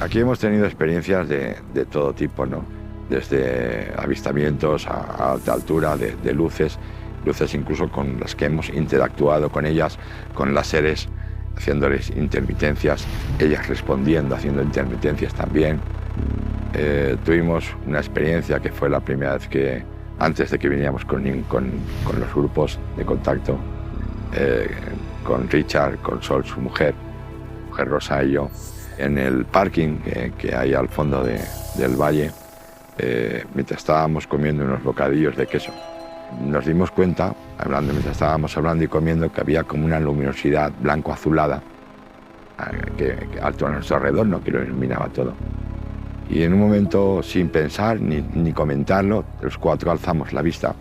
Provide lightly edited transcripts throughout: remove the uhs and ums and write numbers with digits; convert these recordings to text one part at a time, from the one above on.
Aquí hemos tenido experiencias de todo tipo, ¿no? Desde avistamientos a alta altura, de luces incluso con las que hemos interactuado con ellas, con láseres, haciéndoles intermitencias, ellas respondiendo, haciendo intermitencias también. Tuvimos una experiencia que fue la primera vez que, antes de que viniéramos con los grupos de contacto, con Richard, con Sol, su mujer Rosa y yo, en el parking que hay al fondo del valle, mientras estábamos comiendo unos bocadillos de queso. Nos dimos cuenta, mientras estábamos hablando y comiendo, que había como una luminosidad blanco-azulada que alto a nuestro alrededor, ¿no? Que lo iluminaba todo. Y en un momento, sin pensar ni comentarlo, los cuatro alzamos la vista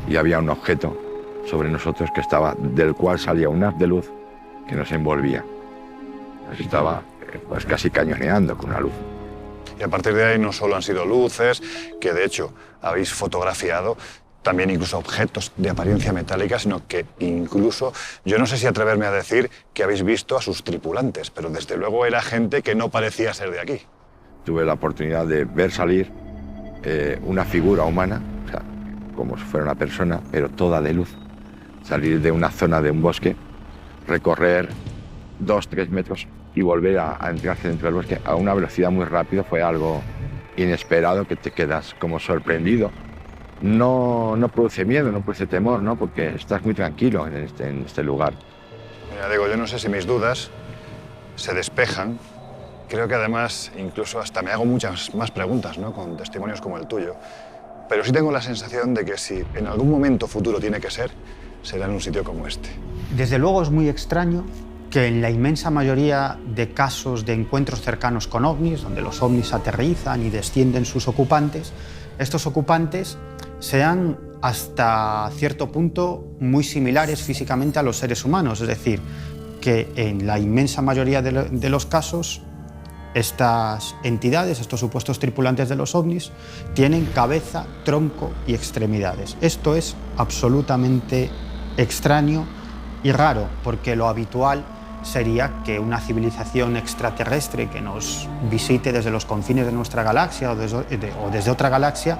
y había un objeto sobre nosotros del cual salía un haz de luz que nos envolvía. Nos estaba pues casi cañoneando con una luz. Y a partir de ahí no solo han sido luces, que de hecho habéis fotografiado, también incluso objetos de apariencia metálica, sino que incluso, yo no sé si atreverme a decir que habéis visto a sus tripulantes, pero desde luego era gente que no parecía ser de aquí. Tuve la oportunidad de ver salir una figura humana, o sea, como si fuera una persona, pero toda de luz. Salir de una zona de un bosque, recorrer 2-3 metros y volver a entrarse dentro del bosque a una velocidad muy rápida. Fue algo inesperado que te quedas como sorprendido. No produce miedo, no produce temor, ¿no? Porque estás muy tranquilo en este lugar. Mira, Diego, yo no sé si mis dudas se despejan. Creo que además incluso hasta me hago muchas más preguntas, ¿no? Con testimonios como el tuyo. Pero sí tengo la sensación de que si en algún momento futuro tiene que ser, será en un sitio como este. Desde luego es muy extraño que en la inmensa mayoría de casos de encuentros cercanos con ovnis, donde los ovnis aterrizan y descienden sus ocupantes, estos ocupantes sean hasta cierto punto muy similares físicamente a los seres humanos. Es decir, que en la inmensa mayoría de los casos estas entidades, estos supuestos tripulantes de los ovnis, tienen cabeza, tronco y extremidades. Esto es absolutamente extraño y raro, porque lo habitual sería que una civilización extraterrestre que nos visite desde los confines de nuestra galaxia o desde otra galaxia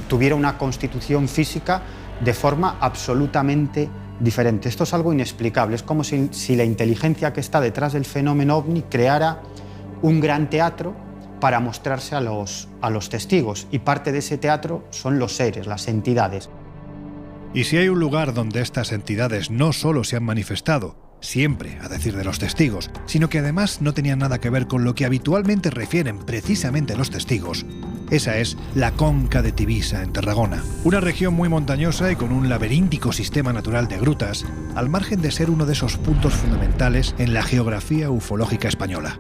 tuviera una constitución física de forma absolutamente diferente. Esto es algo inexplicable. Es como si la inteligencia que está detrás del fenómeno ovni creara un gran teatro para mostrarse a los testigos, y parte de ese teatro son los seres, las entidades. Y si hay un lugar donde estas entidades no solo se han manifestado, siempre a decir de los testigos, sino que además no tenían nada que ver con lo que habitualmente refieren precisamente los testigos, esa es la Conca de Tivisa, en Tarragona, una región muy montañosa y con un laberíntico sistema natural de grutas, al margen de ser uno de esos puntos fundamentales en la geografía ufológica española.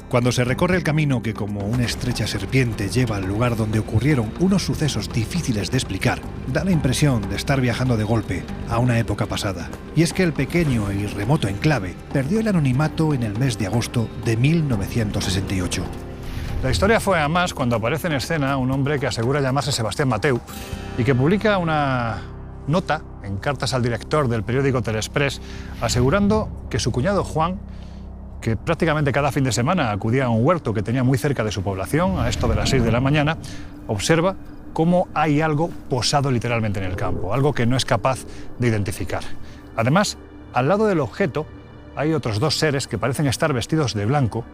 Cuando se recorre el camino que como una estrecha serpiente lleva al lugar donde ocurrieron unos sucesos difíciles de explicar, da la impresión de estar viajando de golpe a una época pasada. Y es que el pequeño y remoto enclave perdió el anonimato en el mes de agosto de 1968. La historia fue a más cuando aparece en escena un hombre que asegura llamarse Sebastián Mateu y que publica una nota en cartas al director del periódico Telexpress asegurando que su cuñado Juan, que prácticamente cada fin de semana acudía a un huerto que tenía muy cerca de su población, a esto de las 6 de la mañana, observa cómo hay algo posado literalmente en el campo, algo que no es capaz de identificar. Además, al lado del objeto hay otros dos seres que parecen estar vestidos de blanco.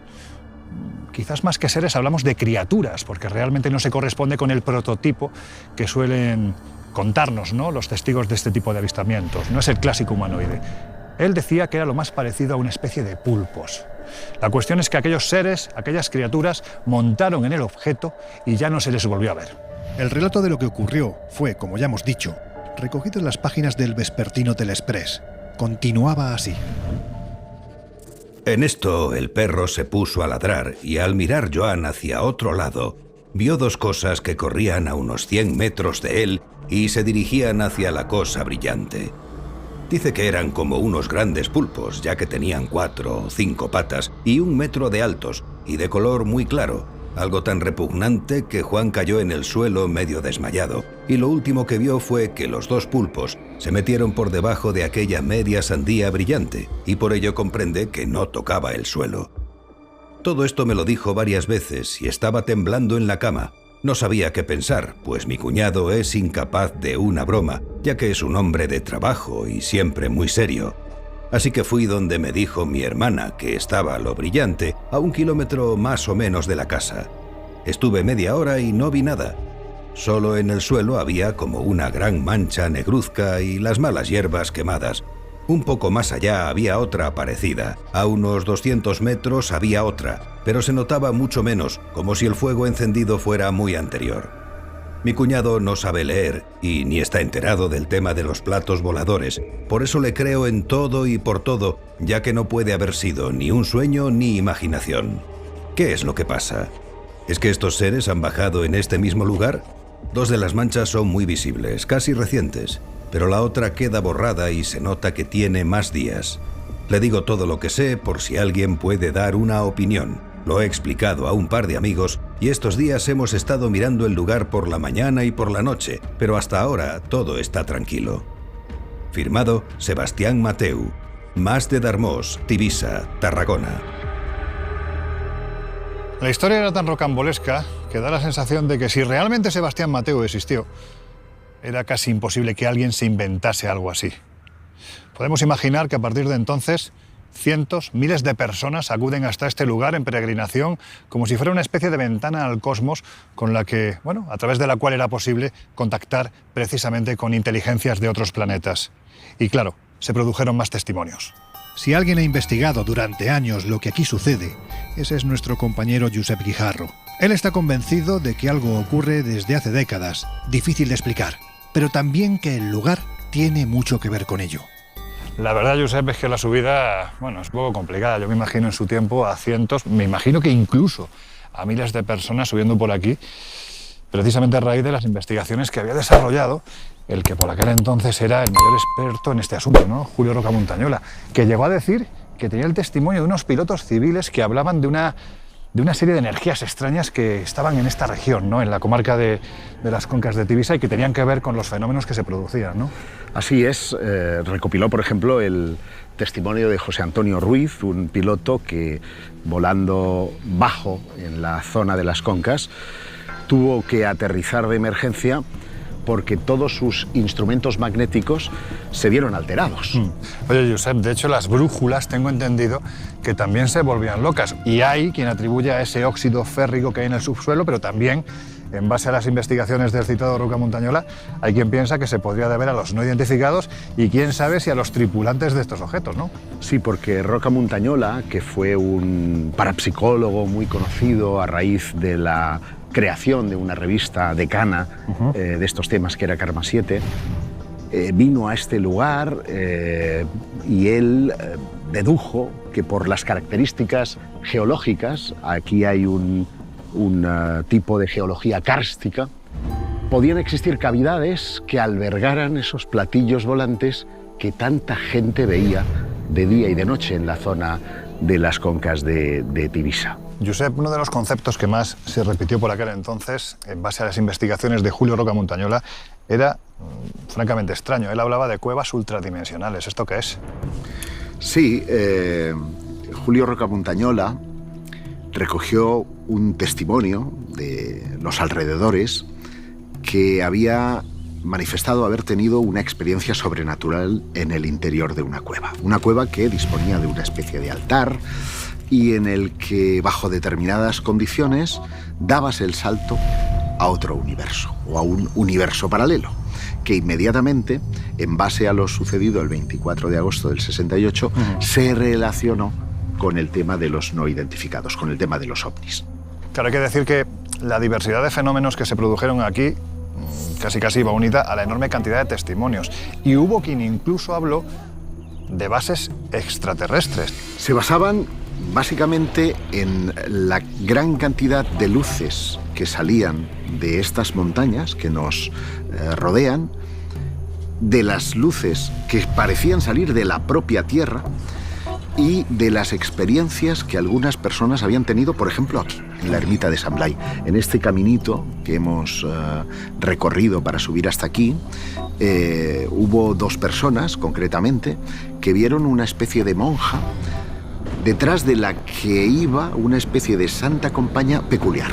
Quizás más que seres hablamos de criaturas, porque realmente no se corresponde con el prototipo que suelen contarnos, ¿no?, los testigos de este tipo de avistamientos. No es el clásico humanoide. Él decía que era lo más parecido a una especie de pulpos. La cuestión es que aquellos seres, aquellas criaturas, montaron en el objeto y ya no se les volvió a ver. El relato de lo que ocurrió fue, como ya hemos dicho, recogido en las páginas del vespertino Telexpress. Continuaba así. En esto el perro se puso a ladrar y al mirar Joan hacia otro lado, vio dos cosas que corrían a unos 100 metros de él y se dirigían hacia la cosa brillante. Dice que eran como unos grandes pulpos, ya que tenían 4 o 5 patas y 1 metro de altos y de color muy claro, algo tan repugnante que Juan cayó en el suelo medio desmayado, y lo último que vio fue que los dos pulpos se metieron por debajo de aquella media sandía brillante, y por ello comprende que no tocaba el suelo. Todo esto me lo dijo varias veces y estaba temblando en la cama. No sabía qué pensar, pues mi cuñado es incapaz de una broma, ya que es un hombre de trabajo y siempre muy serio. Así que fui donde me dijo mi hermana que estaba Lo Brillante, a 1 kilómetro más o menos de la casa. Estuve media hora y no vi nada. Solo en el suelo había como una gran mancha negruzca y las malas hierbas quemadas. Un poco más allá había otra parecida. A unos 200 metros había otra, pero se notaba mucho menos, como si el fuego encendido fuera muy anterior. Mi cuñado no sabe leer y ni está enterado del tema de los platos voladores. Por eso le creo en todo y por todo, ya que no puede haber sido ni un sueño ni imaginación. ¿Qué es lo que pasa? ¿Es que estos seres han bajado en este mismo lugar? 2 de las manchas son muy visibles, casi recientes, pero la otra queda borrada y se nota que tiene más días. Le digo todo lo que sé por si alguien puede dar una opinión. Lo he explicado a un par de amigos y estos días hemos estado mirando el lugar por la mañana y por la noche, pero hasta ahora todo está tranquilo. Firmado Sebastián Mateu, Mas de Darmós, Tivissa, Tarragona. La historia era tan rocambolesca que da la sensación de que si realmente Sebastián Mateu existió, era casi imposible que alguien se inventase algo así. Podemos imaginar que a partir de entonces cientos, miles de personas acuden hasta este lugar en peregrinación como si fuera una especie de ventana al cosmos con la que, a través de la cual era posible contactar precisamente con inteligencias de otros planetas. Y claro, se produjeron más testimonios. Si alguien ha investigado durante años lo que aquí sucede, ese es nuestro compañero Josep Guijarro. Él está convencido de que algo ocurre desde hace décadas, difícil de explicar, pero también que el lugar tiene mucho que ver con ello. La verdad, Josep, es que la subida, es un poco complicada. Yo me imagino en su tiempo a cientos, me imagino que incluso a miles de personas subiendo por aquí, precisamente a raíz de las investigaciones que había desarrollado el que por aquel entonces era el mayor experto en este asunto, ¿no? Julio Roca Montañola, que llegó a decir que tenía el testimonio de unos pilotos civiles que hablaban de una serie de energías extrañas que estaban en esta región, ¿no? En la comarca de las Concas de Tivissa y que tenían que ver con los fenómenos que se producían, ¿no? Así es, recopiló, por ejemplo, el testimonio de José Antonio Ruiz, un piloto que, volando bajo en la zona de las Concas, tuvo que aterrizar de emergencia porque todos sus instrumentos magnéticos se vieron alterados. Oye, Josep, de hecho las brújulas tengo entendido que también se volvían locas y hay quien atribuye a ese óxido férrico que hay en el subsuelo, pero también, en base a las investigaciones del citado Roca Montañola, hay quien piensa que se podría deber a los no identificados y quién sabe si a los tripulantes de estos objetos, ¿no? Sí, porque Roca Montañola, que fue un parapsicólogo muy conocido a raíz de la creación de una revista decana de estos temas que era Karma 7, vino a este lugar y él dedujo que por las características geológicas, aquí hay un tipo de geología kárstica, podían existir cavidades que albergaran esos platillos volantes que tanta gente veía de día y de noche en la zona de las Concas de Tivissa. Josep, uno de los conceptos que más se repitió por aquel entonces, en base a las investigaciones de Julio Roca Montañola, era francamente extraño. Él hablaba de cuevas ultradimensionales. ¿Esto qué es? Sí, Julio Roca Montañola recogió un testimonio de los alrededores que había manifestado haber tenido una experiencia sobrenatural en el interior de una cueva que disponía de una especie de altar y en el que, bajo determinadas condiciones, dabas el salto a otro universo o a un universo paralelo, que inmediatamente, en base a lo sucedido el 24 de agosto del 68, se relacionó con el tema de los no identificados, con el tema de los ovnis. Claro, hay que decir que la diversidad de fenómenos que se produjeron aquí casi iba unida a la enorme cantidad de testimonios. Y hubo quien incluso habló de bases extraterrestres. Se basaban básicamente en la gran cantidad de luces que salían de estas montañas que nos rodean, de las luces que parecían salir de la propia Tierra y de las experiencias que algunas personas habían tenido, por ejemplo, aquí, en la ermita de San Blai. En este caminito que hemos recorrido para subir hasta aquí, hubo 2 personas, concretamente, que vieron una especie de monja detrás de la que iba una especie de santa compañía peculiar,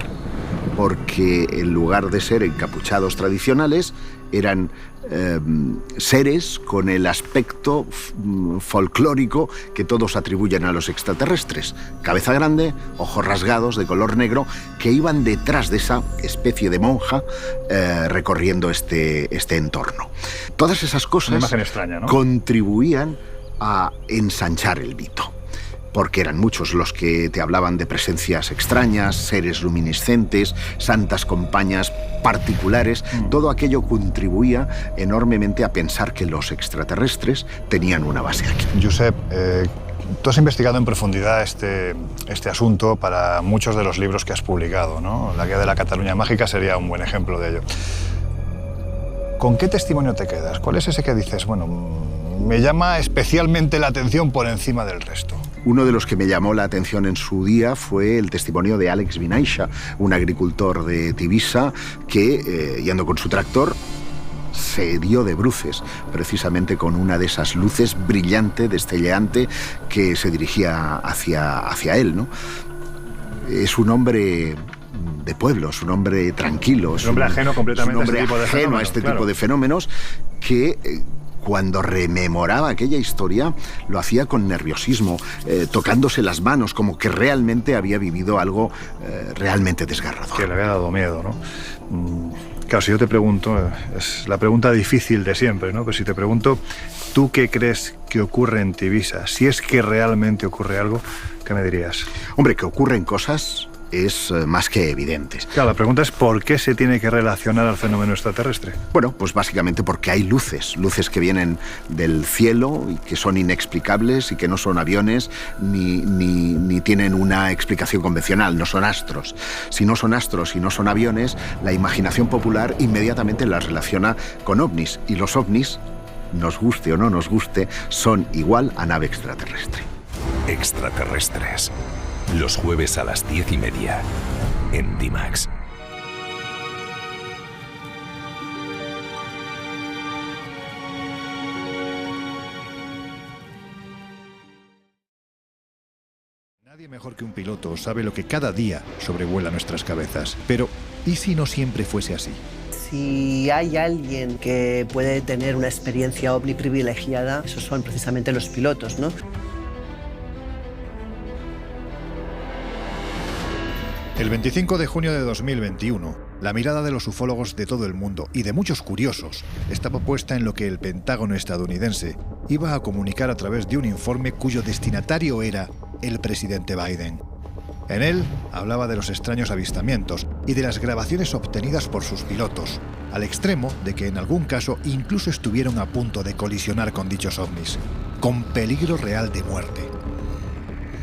porque en lugar de ser encapuchados tradicionales, eran seres con el aspecto folclórico que todos atribuyen a los extraterrestres. Cabeza grande, ojos rasgados de color negro, que iban detrás de esa especie de monja recorriendo este entorno. Todas esas cosas una imagen extraña, ¿no?, contribuían a ensanchar el mito, porque eran muchos los que te hablaban de presencias extrañas, seres luminiscentes, santas compañías particulares. Todo aquello contribuía enormemente a pensar que los extraterrestres tenían una base aquí. Josep, tú has investigado en profundidad este asunto para muchos de los libros que has publicado, ¿no? La Guía de la Cataluña Mágica sería un buen ejemplo de ello. ¿Con qué testimonio te quedas? ¿Cuál es ese que dices, bueno, me llama especialmente la atención por encima del resto? Uno de los que me llamó la atención en su día fue el testimonio de Àlex Vinaixa, un agricultor de Tivissa que, yendo con su tractor, se dio de bruces precisamente con una de esas luces brillante, destelleante, que se dirigía hacia él, ¿no? Es un hombre de pueblo, es un hombre tranquilo, es un hombre ajeno completamente a este tipo de fenómenos que cuando rememoraba aquella historia lo hacía con nerviosismo, tocándose las manos, como que realmente había vivido algo realmente desgarrador. Que le había dado miedo, ¿no? Claro, si yo te pregunto, es la pregunta difícil de siempre, ¿no? Pero si te pregunto, ¿tú qué crees que ocurre en Tivissa? Si es que realmente ocurre algo, ¿qué me dirías? Hombre, que ocurren cosas es más que evidente. Claro, la pregunta es ¿por qué se tiene que relacionar al fenómeno extraterrestre? Bueno, pues básicamente porque hay luces que vienen del cielo y que son inexplicables y que no son aviones ni tienen una explicación convencional, no son astros. Si no son astros y no son aviones, la imaginación popular inmediatamente las relaciona con ovnis, y los ovnis, nos guste o no nos guste, son igual a nave extraterrestre. Extraterrestres. Los jueves a las 10:30 en D-Max. Nadie mejor que un piloto sabe lo que cada día sobrevuela nuestras cabezas. Pero, ¿y si no siempre fuese así? Si hay alguien que puede tener una experiencia ovni privilegiada, esos son precisamente los pilotos, ¿no? El 25 de junio de 2021, la mirada de los ufólogos de todo el mundo y de muchos curiosos estaba puesta en lo que el Pentágono estadounidense iba a comunicar a través de un informe cuyo destinatario era el presidente Biden. En él hablaba de los extraños avistamientos y de las grabaciones obtenidas por sus pilotos, al extremo de que en algún caso incluso estuvieron a punto de colisionar con dichos ovnis, con peligro real de muerte.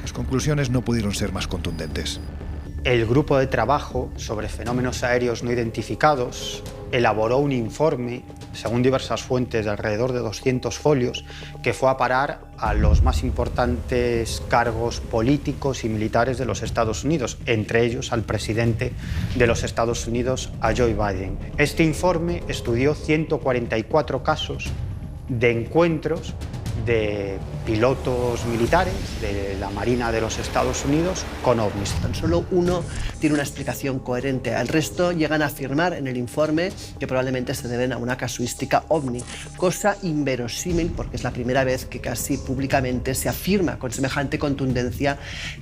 Las conclusiones no pudieron ser más contundentes. El grupo de trabajo sobre fenómenos aéreos no identificados elaboró un informe, según diversas fuentes, de alrededor de 200 folios, que fue a parar a los más importantes cargos políticos y militares de los Estados Unidos, entre ellos al presidente de los Estados Unidos, a Joe Biden. Este informe estudió 144 casos de encuentros de pilotos militares de la Marina de los Estados Unidos con ovnis. Tan solo uno tiene una explicación coherente. Al resto llegan a afirmar en el informe que probablemente se deben a una casuística ovni, cosa inverosímil porque es la primera vez que casi públicamente se afirma con semejante contundencia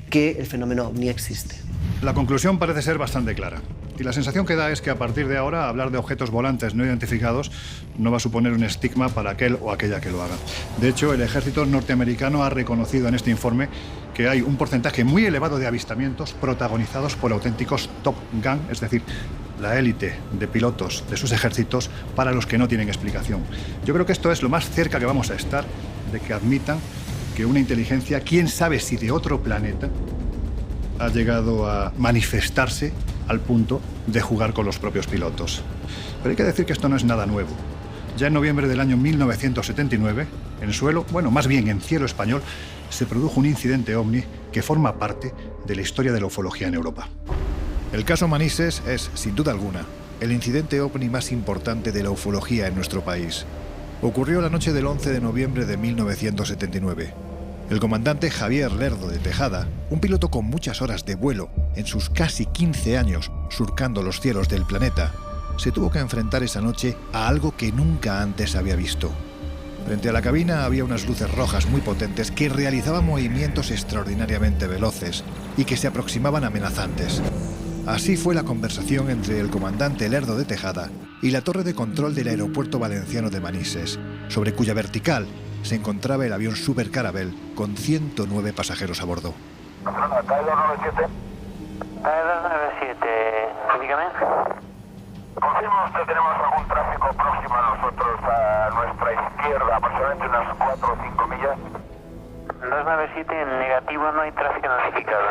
que el fenómeno ovni existe. La conclusión parece ser bastante clara. Y la sensación que da es que a partir de ahora hablar de objetos volantes no identificados no va a suponer un estigma para aquel o aquella que lo haga. De hecho, el ejército norteamericano ha reconocido en este informe que hay un porcentaje muy elevado de avistamientos protagonizados por auténticos Top Gun, es decir, la élite de pilotos de sus ejércitos para los que no tienen explicación. Yo creo que esto es lo más cerca que vamos a estar de que admitan que una inteligencia, quién sabe si de otro planeta, ha llegado a manifestarse al punto de jugar con los propios pilotos. Pero hay que decir que esto no es nada nuevo. Ya en noviembre del año 1979, en suelo, bueno, más bien en cielo español, se produjo un incidente ovni que forma parte de la historia de la ufología en Europa. El caso Manises es, sin duda alguna, el incidente ovni más importante de la ufología en nuestro país. Ocurrió la noche del 11 de noviembre de 1979. El comandante Javier Lerdo de Tejada, un piloto con muchas horas de vuelo en sus casi 15 años surcando los cielos del planeta, se tuvo que enfrentar esa noche a algo que nunca antes había visto. Frente a la cabina había unas luces rojas muy potentes que realizaban movimientos extraordinariamente veloces y que se aproximaban amenazantes. Así fue la conversación entre el comandante Lerdo de Tejada y la torre de control del aeropuerto valenciano de Manises, sobre cuya vertical se encontraba el avión Super Caravelle con 109 pasajeros a bordo. Barcelona, TAE 297. TAE 297, dígame. Confirma usted, tenemos algún tráfico próximo a nosotros, a nuestra izquierda, aproximadamente unas 4 o 5 millas. 297, en negativo, no hay tráfico notificado.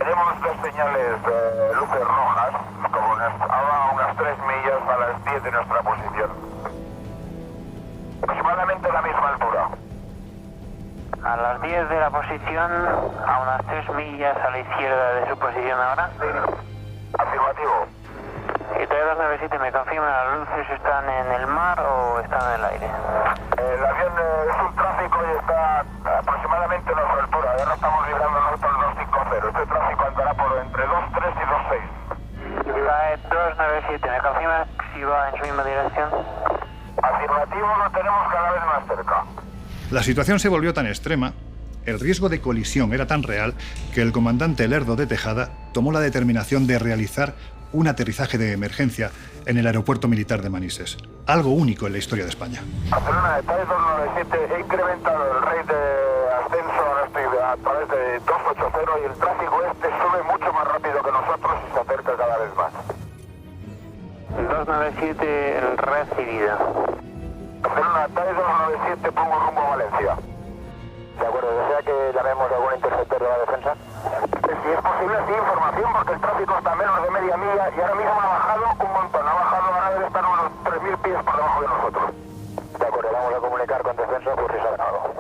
Tenemos dos señales de luces rojas, como ahora unas 3 millas a las 10 de nuestra posición. Aproximadamente a la misma altura. A las 10 de la posición, a unas 3 millas a la izquierda de su posición ahora. Afirmativo. Y TAE 297, ¿me confirma las luces están en el mar o están en el aire? El avión es un tráfico y está aproximadamente a nuestra altura. Ahora estamos librando nosotros el 250. Este tráfico andará por entre 23 y 26. TAE 297, ¿me confirma si va en su misma dirección? Afirmativo, lo tenemos cada vez más cerca. La situación se volvió tan extrema, el riesgo de colisión era tan real, que el comandante Lerdo de Tejada tomó la determinación de realizar un aterrizaje de emergencia en el aeropuerto militar de Manises. Algo único en la historia de España. Barcelona, TAE 297, he incrementado el rate de ascenso a través de 280 y el tráfico sube mucho más rápido que nosotros y se acerca cada vez más. 297 recibido. Barcelona, TAE 297, pongo rumbo a Valencia. De acuerdo, ¿desea que llamemos a algún interceptor de la defensa? Si es posible, sí, información, porque el tráfico está a menos de media milla y ahora mismo ha bajado un montón. Ha bajado, ahora debe estar unos 3.000 pies por debajo de nosotros. De acuerdo, vamos a comunicar con defensa por si sale algo.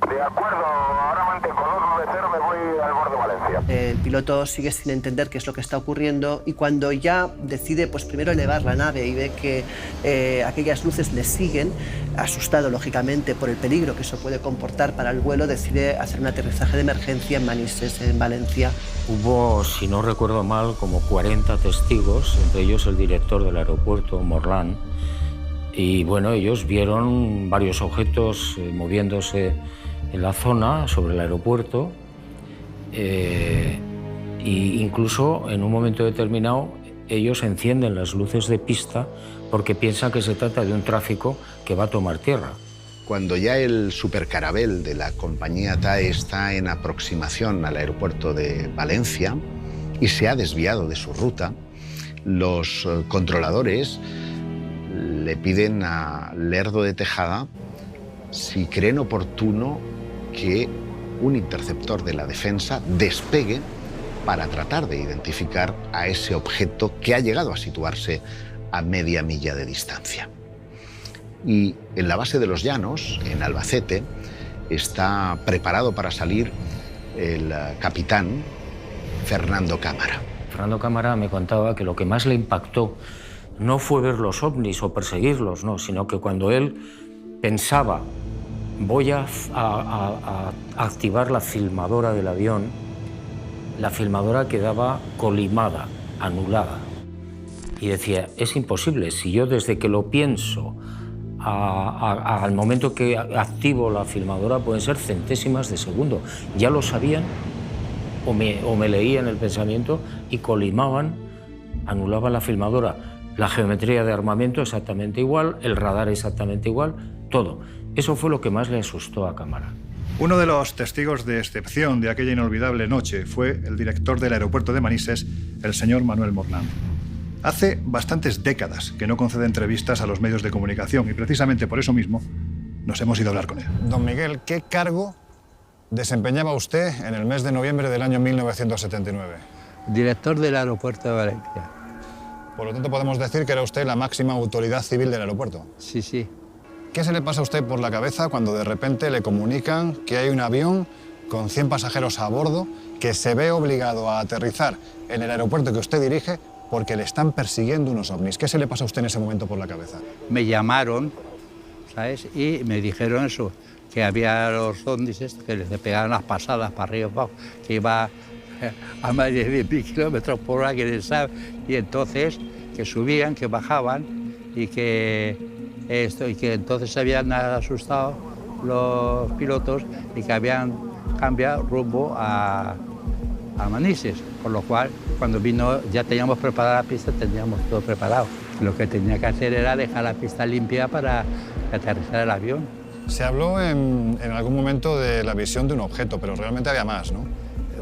De acuerdo, ahora mantengo 290, me voy al borde de Valencia. El piloto sigue sin entender qué es lo que está ocurriendo y cuando ya decide, pues primero elevar la nave y ve que aquellas luces le siguen, asustado lógicamente por el peligro que eso puede comportar para el vuelo, decide hacer un aterrizaje de emergencia en Manises, en Valencia. Hubo, si no recuerdo mal, como 40 testigos, entre ellos el director del aeropuerto, Morlán, y bueno, ellos vieron varios objetos moviéndose en la zona, sobre el aeropuerto, e incluso en un momento determinado ellos encienden las luces de pista porque piensan que se trata de un tráfico que va a tomar tierra. Cuando ya el Super Caravelle de la compañía TAE está en aproximación al aeropuerto de Valencia y se ha desviado de su ruta, los controladores le piden a Lerdo de Tejada si creen oportuno que un interceptor de la defensa despegue para tratar de identificar a ese objeto que ha llegado a situarse a media milla de distancia. Y en la base de los Llanos, en Albacete, está preparado para salir el capitán Fernando Cámara. Fernando Cámara me contaba que lo que más le impactó no fue ver los ovnis o perseguirlos, no, sino que cuando él pensaba voy a activar la filmadora del avión, la filmadora quedaba colimada, anulada. Y decía, es imposible, si yo desde que lo pienso al momento que activo la filmadora pueden ser centésimas de segundo. Ya lo sabían o me leían el pensamiento y colimaban, anulaban la filmadora. La geometría de armamento exactamente igual, el radar exactamente igual, todo. Eso fue lo que más le asustó a Cámara. Uno de los testigos de excepción de aquella inolvidable noche fue el director del aeropuerto de Manises, el señor Manuel Morlán. Hace bastantes décadas que no concede entrevistas a los medios de comunicación y precisamente por eso mismo nos hemos ido a hablar con él. Don Miguel, ¿qué cargo desempeñaba usted en el mes de noviembre del año 1979? Director del aeropuerto de Valencia. Por lo tanto, podemos decir que era usted la máxima autoridad civil del aeropuerto. Sí, sí. ¿Qué se le pasa a usted por la cabeza cuando de repente le comunican que hay un avión con 100 pasajeros a bordo que se ve obligado a aterrizar en el aeropuerto que usted dirige porque le están persiguiendo unos ovnis? ¿Qué se le pasa a usted en ese momento por la cabeza? Me llamaron, ¿sabes? Y me dijeron eso, que había los ovnis estos que les pegaban las pasadas para arriba y para abajo, que iba a más de 10.000 kilómetros por hora, que les sabe, y entonces que subían, que bajaban y que entonces se habían asustado los pilotos y que habían cambiado rumbo a Manises, por lo cual cuando vino ya teníamos preparada la pista, teníamos todo preparado. Lo que tenía que hacer era dejar la pista limpia para aterrizar el avión. Se habló en algún momento de la visión de un objeto, pero realmente había más, ¿no?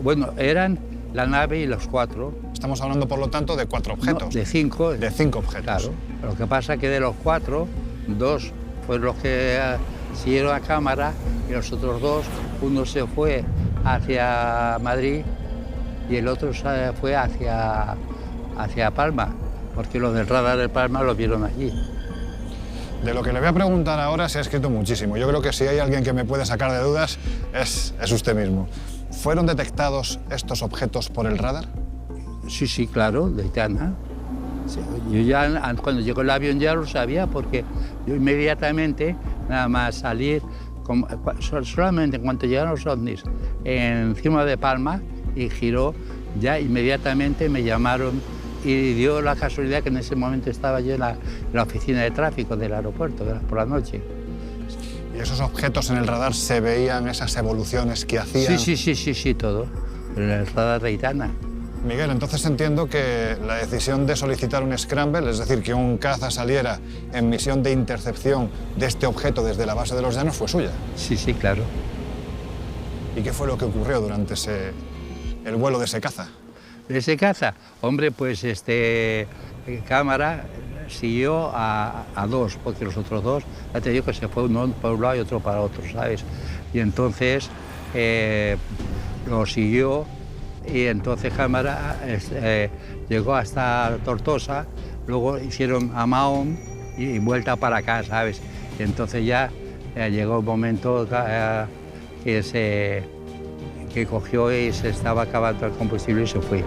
Bueno, eran la nave y los 4. Estamos hablando, por lo tanto, de 4 objetos. No, de 5. De 5 objetos. Claro. Lo que pasa es que de los 4, 2 fueron los que siguieron a cámara y los otros 2, uno se fue hacia Madrid y el otro se fue hacia Palma, porque los del radar de Palma lo vieron allí. De lo que le voy a preguntar ahora se ha escrito muchísimo. Yo creo que si hay alguien que me puede sacar de dudas es usted mismo. ¿Fueron detectados estos objetos por el radar? Sí, claro, de Itana. Sí, yo ya, cuando llegó el avión ya lo sabía, porque yo inmediatamente, nada más salir, solamente en cuanto llegaron los ovnis encima de Palma y giró, ya inmediatamente me llamaron y dio la casualidad que en ese momento estaba yo en la oficina de tráfico del aeropuerto por la noche. ¿Y esos objetos en el radar se veían, esas evoluciones que hacían? Sí, todo. En el radar de Itana. Miguel, entonces entiendo que la decisión de solicitar un scramble, es decir, que un caza saliera en misión de intercepción de este objeto desde la base de los Llanos, fue suya. Sí, claro. ¿Y qué fue lo que ocurrió durante el vuelo de ese caza? ¿De ese caza? Hombre, pues cámara siguió a 2, porque los otros 2, ya te digo que se fue uno para un lado y otro para otro, ¿sabes? Y entonces lo siguió y entonces cámara llegó hasta Tortosa, luego hicieron a Mahón y vuelta para acá, ¿sabes? Y entonces ya llegó un momento que cogió y se estaba acabando el combustible y se fue.